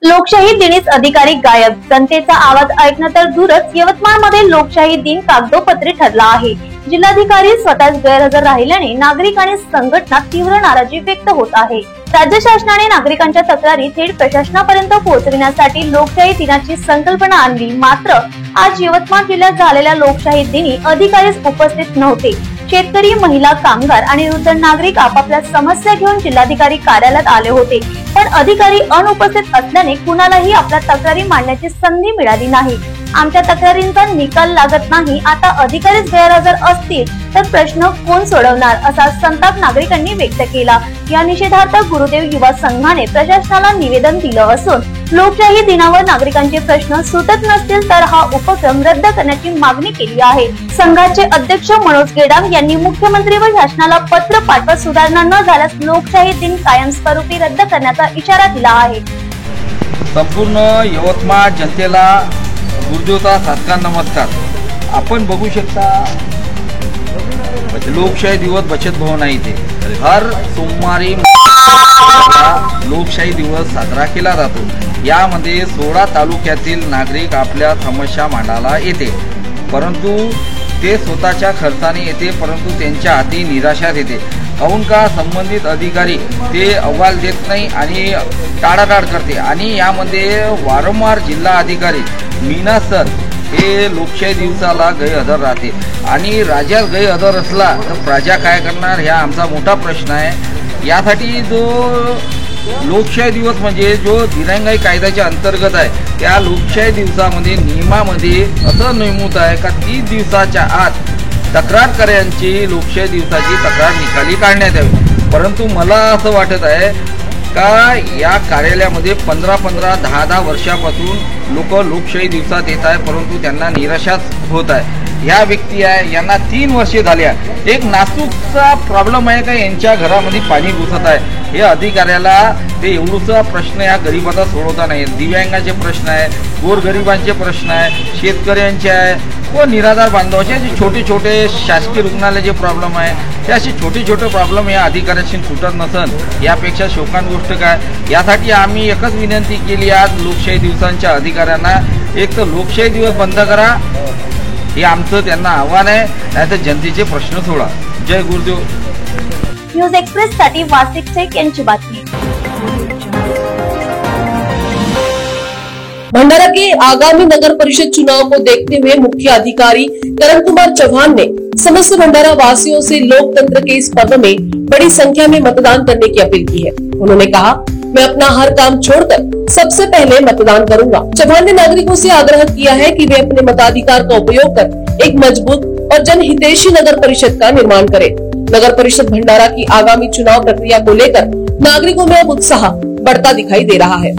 लोकशाही दिनीच अधिकारी गायब, जनतेचा आवाज ऐकणं तर दूरच यवतमाळमध्ये लोकशाही दिन कागदोपत्री ठरला आहे। जिल्हाधिकारी स्वतःच गैरहजर राहिल्याने नागरिक आणि संघटना तीव्र नाराजी व्यक्त होत आहे। राज्य शासनाने नागरिकांच्या तक्रारी थेट प्रशासनापर्यंत पोहोचविण्यासाठी लोकशाही दिनाची संकल्पना आणली, मात्र आज यवतमाळ जिल्ह्यात झालेल्या लोकशाही दिनी अधिकारीच उपस्थित नव्हते। शेतकरी, महिला, कामगार आणि वृद्ध नागरिक आपापल्या समस्या घेऊन जिल्हाधिकारी कार्यालयात आले होते, पण अधिकारी अनुपस्थित असल्याने कुणालाही आपल्या तक्रारी मांडण्याची संधी मिळाली नाही। आमच्या तक्रारींचा निकाल लागत नाही, आता अधिकारीच गैरहजर असतील तर प्रश्न कोण सोडवणार, असा संताप नागरिकांनी व्यक्त केला। या निषेधार्थ गुरुदेव युवा संघाने प्रशासनाला निवेदन दिलं असून लोकशाही दिनावर नागरिकांचे प्रश्न सुटत नसतील तर हा उपक्रम रद्द करण्याची मागणी केली आहे। संघाचे अध्यक्ष मनोज गेडाम यांनी मुख्यमंत्री व शासनाला पत्र पाठवत सुधारणा न झाल्यास लोकशाही दिन कायमस्वरूपी रद्द करण्याचा इशारा दिला आहे। संपूर्ण यवतमाळ जनतेला गुरुदेवचा साष्टांग नमस्कार। आपण बघू शकता लोकशाही दिवस बचत भवन आहे इथे हर सोमवारी लोकशाही दिवस साजरा केला जातो। यामध्ये 16 तालुक्यातील नागरिक आपल्या समस्या मांडायला येते, परंतु ते स्वतःच्या खर्चाने येते, परंतु त्यांच्या हाती निराशाच येते। काहून का संबंधित अधिकारी ते अहवाल देत नाही आणि टाळाटाळ करते आणि यामध्ये वारंवार जिल्हा अधिकारी मीना सर हे लोकशाही दिवसाला गैरहजर राहते आणि राजा गैरहजर असला तर प्रजा काय करणार, हा आमचा मोठा प्रश्न आहे। यासाठी जो लोकशाही दिवस म्हणजे जो दिरंगाई कायद्याच्या अंतर्गत आहे, त्या लोकशाही दिवसामध्ये नियमामध्ये असं नेमून आहे का 30 दिवसाच्या आत तक्रारकर्त्यांची लोकशाही दिवसाची तक्रार निकाली काढण्यात यावी। परंतु मला असं वाटत आहे का या कार्यालयामध्ये 15-15, 10-10 वर्षापासून लोक लोकशाही दिवसात येत आहे, परंतु त्यांना निराशाच होत आहे। या व्यक्ती आहे यांना 3 वर्षे झाल्या, एक नासूकचा प्रॉब्लेम आहे का यांच्या घरामध्ये पाणी घुसत आहे। हे अधिकाऱ्याला ते एवढूसा प्रश्न या गरिबाचा सोडवता नाही। दिव्यांगाचे प्रश्न आहे, गोरगरिबांचे प्रश्न आहे, शेतकऱ्यांचे आहे व निराधार बांधवाचे जे छोटे छोटे शासकीय रुग्णालयाचे प्रॉब्लेम आहे, ते असे छोटे छोटे प्रॉब्लेम या अधिकाऱ्याशी सुटत नसन यापेक्षा शोकान गोष्ट काय। यासाठी आम्ही एकच विनंती केली आज लोकशाही दिवसांच्या अधिकाऱ्यांना, एक तर लोकशाही दिवस बंद करा, हे आमचं त्यांना आव्हान आहे, नाहीतर जनतेचे प्रश्न सोडा। जय गुरुदेव। न्यूज एक्सप्रेस साठी वासिक शेख यांची बातमी। भंडारा के आगामी नगर परिषद चुनाव को देखते हुए मुख्य अधिकारी करण कुमार चौहान ने समस्त भंडारा वासियों से लोकतंत्र के इस पर्व में बड़ी संख्या में मतदान करने की अपील की है। उन्होंने कहा, मैं अपना हर काम छोड़कर सबसे पहले मतदान करूंगा। चौहान ने नागरिकों से आग्रह किया है कि वे अपने मताधिकार का उपयोग कर एक मजबूत और जनहितैषी नगर परिषद का निर्माण करें। नगर परिषद भंडारा की आगामी चुनाव प्रक्रिया को लेकर नागरिकों में अब उत्साह बढ़ता दिखाई दे रहा है।